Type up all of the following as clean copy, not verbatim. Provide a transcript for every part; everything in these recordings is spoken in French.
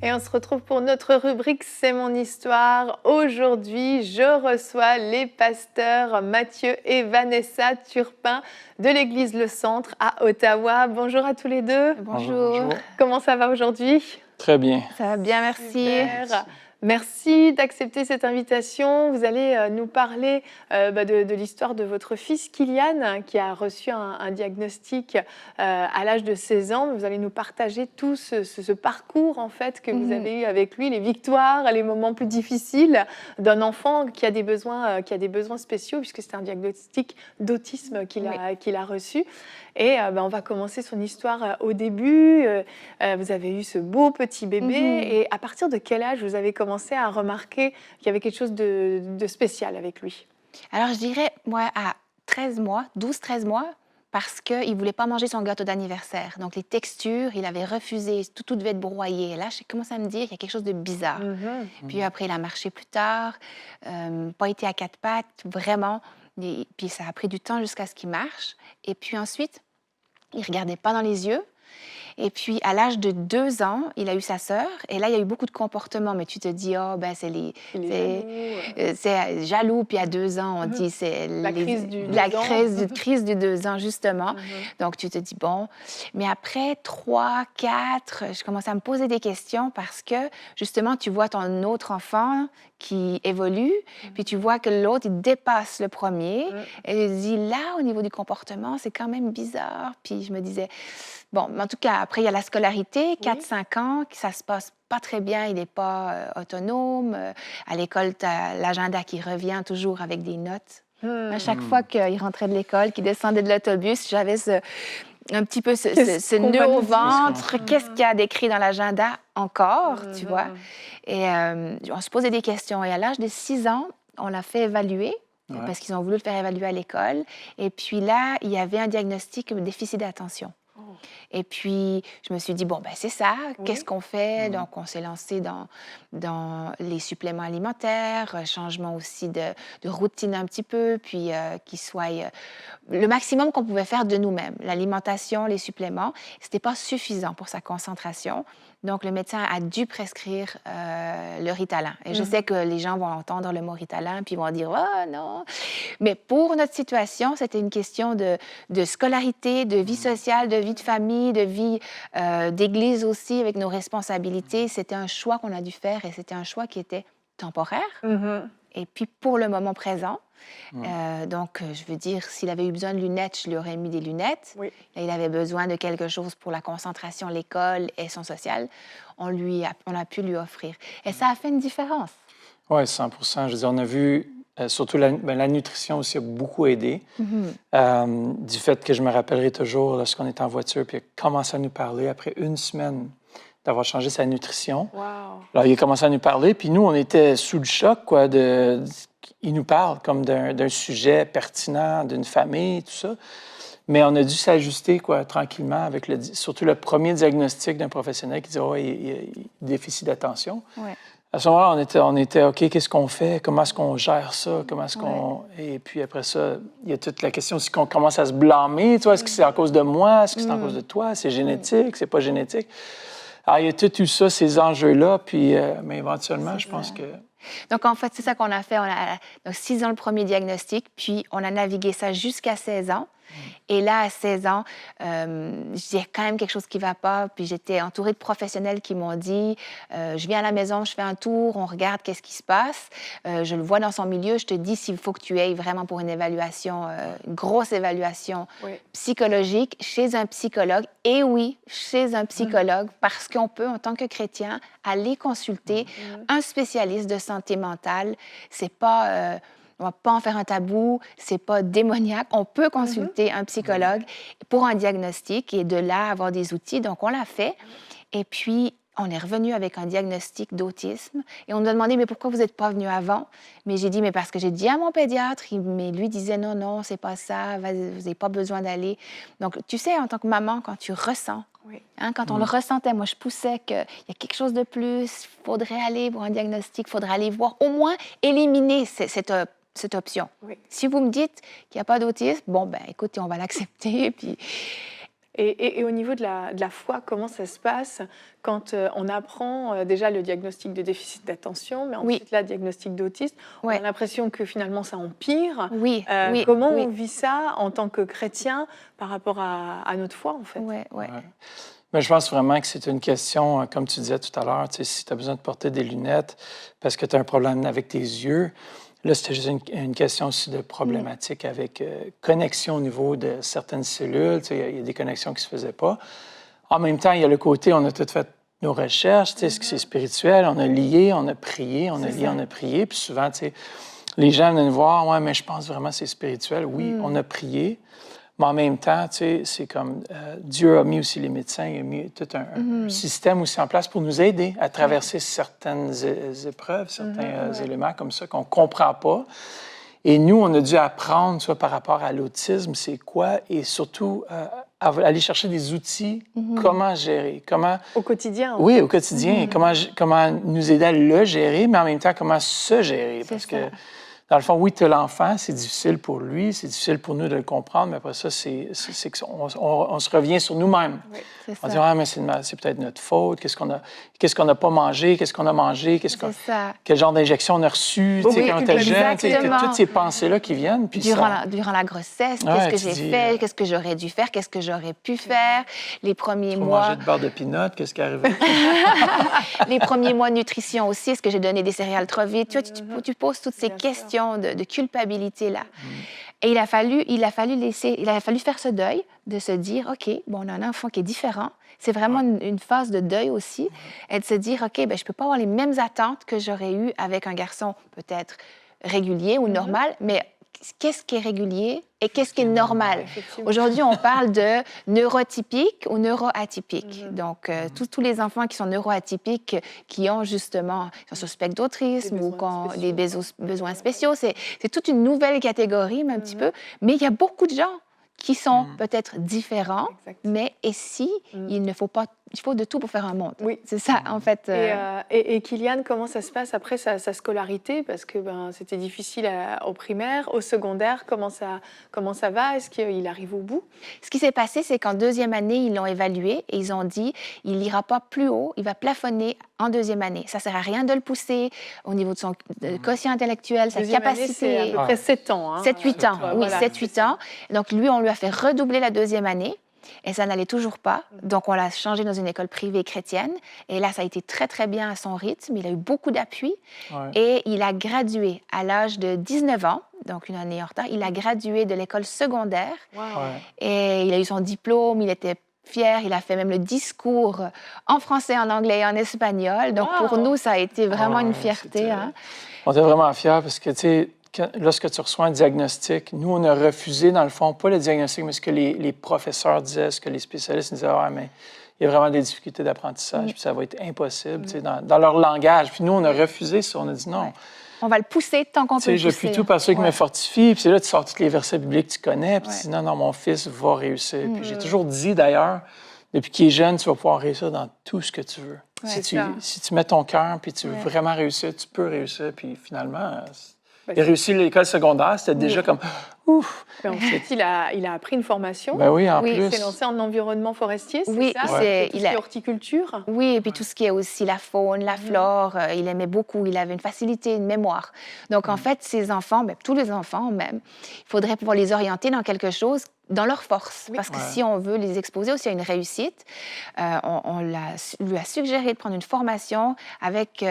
Et on se retrouve pour notre rubrique C'est mon histoire. Aujourd'hui, je reçois les pasteurs Mathieu et Vanessa Turpin de l'église Le Centre à Ottawa. Bonjour à tous les deux. Bonjour. Comment ça va aujourd'hui? Très bien. Ça va bien, merci. Super. Merci d'accepter cette invitation. Vous allez nous parler de l'histoire de votre fils Kylian qui a reçu un diagnostic à l'âge de 16 ans. Vous allez nous partager tout ce parcours en fait que vous avez eu avec lui, les victoires, les moments plus difficiles d'un enfant qui a des besoins spéciaux puisque c'est un diagnostic d'autisme qu'il a reçu. Et on va commencer son histoire au début. Vous avez eu ce beau petit bébé. Et à partir de quel âge vous avez commencé à remarquer qu'il y avait quelque chose de spécial avec lui? Alors, je dirais, moi, à 13 mois, 12-13 mois, parce qu'il ne voulait pas manger son gâteau d'anniversaire. Donc, les textures, il avait refusé. Tout devait être broyé. Et là, j'ai commencé à me dire qu'il y a quelque chose de bizarre. Puis après, il a marché plus tard, pas été à quatre pattes, vraiment. Et puis, ça a pris du temps jusqu'à ce qu'il marche. Et puis ensuite, il ne regardait pas dans les yeux. Et puis, à l'âge de 2 ans, il a eu sa sœur. Et là, il y a eu beaucoup de comportements. Mais tu te dis, oh, ben, c'est jaloux. Puis à 2 ans, on dit, c'est la crise du 2 ans, justement. Donc, tu te dis, bon. Mais après 3, 4, je commence à me poser des questions parce que, justement, tu vois ton autre enfant qui évolue, puis tu vois que l'autre, il dépasse le premier. Et je dis, là, au niveau du comportement, c'est quand même bizarre. Puis je me disais... Bon, en tout cas, après, il y a la scolarité, 4-5 ans, ça se passe pas très bien, il n'est pas autonome. À l'école, tu as l'agenda qui revient toujours avec des notes. À chaque fois qu'il rentrait de l'école, qu'il descendait de l'autobus, j'avais un petit peu ce nœud au ventre. Qu'est-ce qu'il y a d'écrit dans l'agenda encore, tu vois? Et on se posait des questions. Et à l'âge de 6 ans, on l'a fait évaluer. Parce qu'ils ont voulu le faire évaluer à l'école. Et puis là, il y avait un diagnostic de déficit d'attention. Et puis, je me suis dit, bon, ben c'est ça, qu'est-ce qu'on fait? Donc, on s'est lancé dans les suppléments alimentaires, changement aussi de routine un petit peu, puis qu'il soit le maximum qu'on pouvait faire de nous-mêmes. L'alimentation, les suppléments, ce n'était pas suffisant pour sa concentration. Donc, le médecin a dû prescrire le Ritalin. Et je sais que les gens vont entendre le mot Ritalin puis vont dire « Oh non! » Mais pour notre situation, c'était une question de scolarité, de vie sociale, de vie de famille, de vie d'église aussi, avec nos responsabilités. C'était un choix qu'on a dû faire et c'était un choix qui était temporaire. Et puis, pour le moment présent, donc, je veux dire, s'il avait eu besoin de lunettes, je lui aurais mis des lunettes. Là, il avait besoin de quelque chose pour la concentration, l'école et son social. On a pu lui offrir. Et ça a fait une différence. Oui, 100%. Je veux dire, on a vu, surtout la nutrition aussi a beaucoup aidé. Du fait que je me rappellerai toujours lorsqu'on était en voiture, puis il a commencé à nous parler après 1 semaine d'avoir changé sa nutrition. Alors, il a commencé à nous parler, puis nous, on était sous le choc, quoi, il nous parle comme d'un sujet pertinent, d'une famille, tout ça. Mais on a dû s'ajuster, quoi, tranquillement, avec surtout le premier diagnostic d'un professionnel qui dit « Oh, il y a déficit d'attention. » À ce moment-là, on était OK, qu'est-ce qu'on fait? Comment est-ce qu'on gère ça? Comment est-ce qu'on... Et puis après ça, il y a toute la question aussi qu'on commence à se blâmer. Tu vois, est-ce que c'est à cause de moi? Est-ce que c'est à cause de toi? C'est génétique? C'est pas génétique? Alors, il y a tout eu ça, ces enjeux-là, puis, mais éventuellement, je pense que... Donc, en fait, c'est ça qu'on a fait. On a donc 6 ans le premier diagnostic, puis on a navigué ça jusqu'à 16 ans. Et là, à 16 ans, j'ai quand même quelque chose qui ne va pas. Puis j'étais entourée de professionnels qui m'ont dit je viens à la maison, je fais un tour, on regarde qu'est-ce qui se passe. Je le vois dans son milieu, je te dis s'il faut que tu ailles vraiment pour une évaluation, une grosse évaluation psychologique chez un psychologue. Et oui, chez un psychologue, parce qu'on peut, en tant que chrétien, aller consulter un spécialiste de santé mentale. C'est pas... on ne va pas en faire un tabou, c'est pas démoniaque. On peut consulter un psychologue pour un diagnostic et de là avoir des outils. Donc, on l'a fait. Et puis, on est revenu avec un diagnostic d'autisme. Et on nous a demandé, mais pourquoi vous n'êtes pas venu avant? Mais j'ai dit, mais parce que j'ai dit à mon pédiatre, mais lui disait, non, non, c'est pas ça, vous n'avez pas besoin d'aller. Donc, tu sais, en tant que maman, quand tu ressens, quand on le ressentait, moi, je poussais qu'il y a quelque chose de plus, il faudrait aller pour un diagnostic, il faudrait aller voir, au moins éliminer cette option. Si vous me dites qu'il n'y a pas d'autisme, bon, ben écoutez, on va l'accepter. Puis Et au niveau de la foi, comment ça se passe quand on apprend déjà le diagnostic de déficit d'attention, mais ensuite le diagnostic d'autisme? On a l'impression que finalement ça empire. Comment on vit ça en tant que chrétien par rapport à notre foi, en fait? Mais je pense vraiment que c'est une question, comme tu disais tout à l'heure, si tu as besoin de porter des lunettes parce que tu as un problème avec tes yeux, là, c'était juste une question aussi de problématique avec connexion au niveau de certaines cellules. Il y a des connexions qui ne se faisaient pas. En même temps, il y a le côté, on a tout fait nos recherches, est-ce que c'est spirituel? On a lié, on a prié, on a prié. Puis souvent, les gens viennent nous voir, « Ouais, mais je pense vraiment que c'est spirituel. » Oui, on a prié. Mais en même temps, c'est comme Dieu a mis aussi les médecins, il a mis tout un système aussi en place pour nous aider à traverser certaines épreuves, certains éléments comme ça qu'on ne comprend pas. Et nous, on a dû apprendre par rapport à l'autisme, c'est quoi, et surtout aller chercher des outils, comment gérer, comment... Au quotidien. Oui, au quotidien, comment nous aider à le gérer, mais en même temps, comment se gérer. Parce que dans le fond, oui, tu as l'enfant, c'est difficile pour lui, c'est difficile pour nous de le comprendre, mais après ça, on se revient sur nous-mêmes. Oui, on dit, ah, mais c'est peut-être notre faute, qu'est-ce qu'on n'a pas mangé, qu'est-ce qu'on a mangé, quel genre d'injection on a reçu, quand on était jeune, toutes ces pensées-là qui viennent. Puis durant la grossesse, qu'est-ce que j'ai fait, qu'est-ce que j'aurais dû faire, qu'est-ce que j'aurais pu faire, les premiers mois... manger de beurre de pinot, qu'est-ce qui est arrivé? Les premiers mois de nutrition aussi, est-ce que j'ai donné des céréales trop vite? Tu poses toutes ces questions de culpabilité-là. Et il a fallu faire ce deuil, de se dire, OK, bon, on a un enfant qui est différent. C'est vraiment une phase de deuil aussi. Et de se dire, OK, ben, je ne peux pas avoir les mêmes attentes que j'aurais eues avec un garçon peut-être régulier ou normal, mais qu'est-ce qui est régulier et qu'est-ce qui est normal? Aujourd'hui, on parle de neurotypique ou neuroatypique. Donc, tous les enfants qui sont neuroatypiques, qui ont justement, sont sur le spectre d'autisme ou qui ont des besoins spéciaux, c'est toute une nouvelle catégorie, un petit peu. Mais il y a beaucoup de gens qui sont peut-être différents, mais il faut de tout pour faire un monde. Oui. C'est ça, en fait. Et Kylian, comment ça se passe après sa scolarité? Parce que c'était difficile au primaire, au secondaire. Comment ça va? Est-ce qu'il arrive au bout? Ce qui s'est passé, c'est qu'en deuxième année, ils l'ont évalué et ils ont dit il n'ira pas plus haut, il va plafonner en deuxième année. Ça ne sert à rien de le pousser au niveau de son quotient intellectuel, sa capacité. C'est à peu près 7 ans. 7-8 ans, oui, 7-8 ans. Donc, lui, on lui a fait redoubler la deuxième année. Et ça n'allait toujours pas. Donc, on l'a changé dans une école privée chrétienne. Et là, ça a été très, très bien à son rythme. Il a eu beaucoup d'appui. Et il a gradué à l'âge de 19 ans, donc une année en retard. Il a gradué de l'école secondaire. Et il a eu son diplôme. Il était fier. Il a fait même le discours en français, en anglais et en espagnol. Donc, pour nous, ça a été vraiment une fierté. On était vraiment fiers parce que, tu sais, lorsque tu reçois un diagnostic, nous, on a refusé, dans le fond, pas le diagnostic, mais ce que les professeurs disaient, ce que les spécialistes disaient, mais il y a vraiment des difficultés d'apprentissage, puis ça va être impossible, tu sais, dans leur langage. Puis nous, on a refusé ça, on a dit non. On va le pousser tant qu'on peut le pousser. Je puis tout par ceux qui me fortifient, puis là, tu sors tous les versets bibliques que tu connais, puis tu dis non, mon fils va réussir. Puis j'ai toujours dit, d'ailleurs, depuis qu'il est jeune, tu vas pouvoir réussir dans tout ce que tu veux. Si tu mets ton cœur, puis tu veux vraiment réussir, tu peux réussir, puis finalement... Il a réussi l'école secondaire, c'était déjà comme ouf. Ensuite, il a appris une formation. Ben oui, en plus. Il s'est lancé en environnement forestier, c'est ça? Tout ce qui est horticulture. Oui, et puis tout ce qui est aussi la faune, la flore, il aimait beaucoup, il avait une facilité, une mémoire. Donc, en fait, ces enfants, tous les enfants même, il faudrait pouvoir les orienter dans quelque chose dans leur force. Parce que si on veut les exposer aussi à une réussite, on lui a suggéré de prendre une formation avec...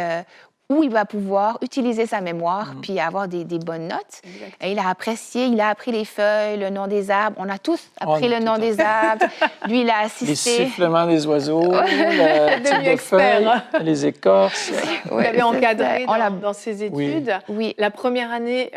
où il va pouvoir utiliser sa mémoire puis avoir des bonnes notes. Et il a apprécié, il a appris les feuilles, le nom des arbres. On a tous appris le nom des arbres. Lui, il a assisté. Les sifflements des oiseaux, le type de feuilles, les écorces. Vous l'avez encadré dans ses études. Oui. La première année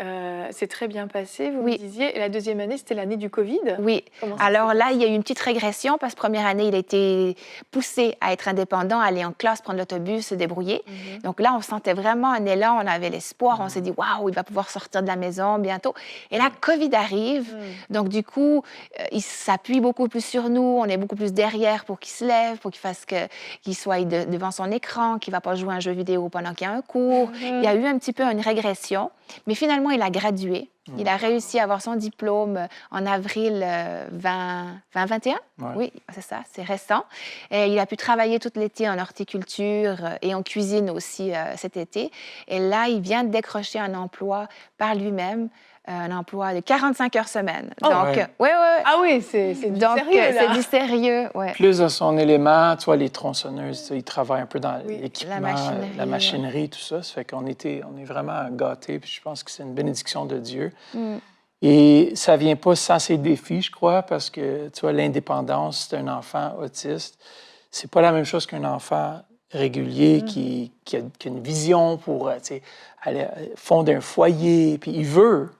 s'est très bien passée, vous me disiez. Et la deuxième année, c'était l'année du Covid. Oui. Alors là, il y a eu une petite régression parce que première année, il a été poussé à être indépendant, à aller en classe, prendre l'autobus, se débrouiller. Donc là, on sentait vraiment un élan, on avait l'espoir, on s'est dit « Waouh, il va pouvoir sortir de la maison bientôt ». Et là, COVID arrive, donc du coup, il s'appuie beaucoup plus sur nous, on est beaucoup plus derrière pour qu'il se lève, pour qu'il soit devant son écran, qu'il ne va pas jouer à un jeu vidéo pendant qu'il y a un cours. Il y a eu un petit peu une régression, mais finalement, il a gradué. Il a réussi à avoir son diplôme en avril 2021. Ouais. Oui, c'est ça, c'est récent. Et il a pu travailler tout l'été en horticulture et en cuisine aussi cet été. Et là, il vient de décrocher un emploi par lui-même, un emploi de 45 heures semaine. Oh, Donc, ouais. ouais. Ah oui, c'est du Donc, sérieux, là. c'est du sérieux, ouais. Plus de son élément, tu vois, les tronçonneuses, tu sais, il travaille un peu dans Oui, l'équipement, la machinerie, tout ça. Ça fait qu'on est vraiment gâtés, puis je pense que c'est une bénédiction de Dieu. Mm. Et ça vient pas sans ses défis, je crois, parce que, tu vois, l'indépendance, c'est un enfant autiste. C'est pas la même chose qu'un enfant régulier qui a une vision pour, tu sais, aller fonder un foyer, puis il veut,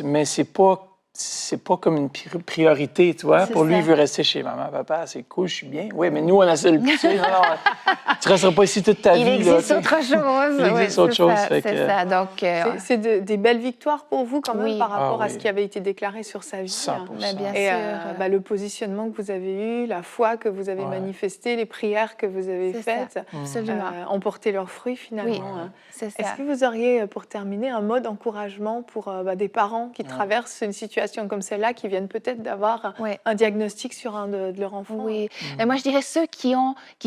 mais c'est pas comme une priorité, tu vois. C'est Pour lui, ça. il veut rester chez maman, papa, c'est cool, je suis bien. Oui, mais nous, on a ça le tu sais, non, tu resteras pas ici toute ta Il vie. là, existe tu sais. autre chose. Il existe autre chose, fait C'est que- ça. Donc, C'est des belles victoires pour vous quand même Oui. par rapport Ah à oui. ce qui avait été déclaré sur sa vie. 100%. mais bien Et sûr. le positionnement que vous avez eu, la foi que vous avez Ouais. manifestée, les prières que vous avez C'est faites, ça, absolument. ont porté leurs fruits finalement. Oui, Hein. c'est Est-ce ça. que vous auriez, pour terminer, un mot d'encouragement pour des parents qui traversent une situation comme celle-là, qui viennent peut-être d'avoir Ouais. un diagnostic sur un de leurs enfants? Oui. Mais moi, je dirais ceux qui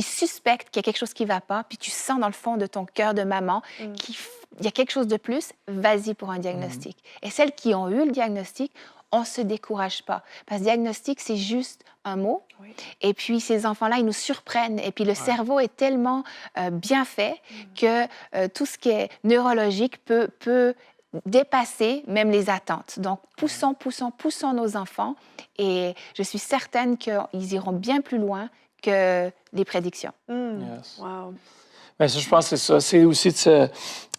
suspectent qu'il y a quelque chose qui ne va pas, puis tu sens dans le fond de ton cœur de maman qu'il y a quelque chose de plus, vas-y pour un diagnostic. Et celles qui ont eu le diagnostic, on ne se décourage pas. Parce que diagnostic, c'est juste un mot. Oui. Et puis, ces enfants-là, ils nous surprennent. Et puis, le cerveau est tellement bien fait que tout ce qui est neurologique peut dépasser même les attentes. Donc, poussons nos enfants. Et je suis certaine qu'ils iront bien plus loin que les prédictions. Yes. Wow. Bien, ça, je pense que c'est ça. C'est aussi de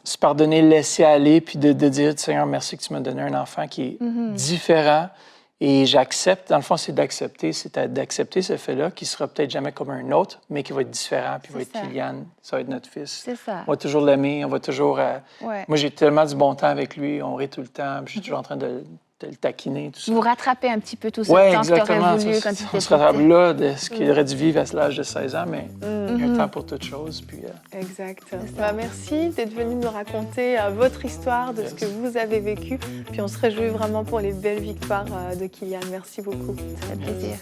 se pardonner, laisser aller, puis de dire, Seigneur, merci que tu m'as donné un enfant qui est différent. Et j'accepte, dans le fond, c'est d'accepter ce fait-là, qui sera peut-être jamais comme un autre, mais qui va être différent, puis va C'est être ça. Kylian, ça va être notre fils. C'est ça. On va toujours l'aimer, on va toujours... Ouais. Moi, j'ai tellement du bon temps avec lui, on rit tout le temps, puis je suis toujours en train de le taquiner, tout ça. Vous rattrapez un petit peu tout ce Oui, temps que tu aurais exactement. voulu Ça, quand tu on étais se rattrape petit. là de ce qu'il aurait dû vivre à l'âge de 16 ans, mais il y a un temps pour toute chose. Puis, Exact. Merci d'être venu nous raconter votre histoire, de ce que vous avez vécu. Puis on se réjouit vraiment pour les belles victoires de Kylian. Merci beaucoup. Ça fait plaisir.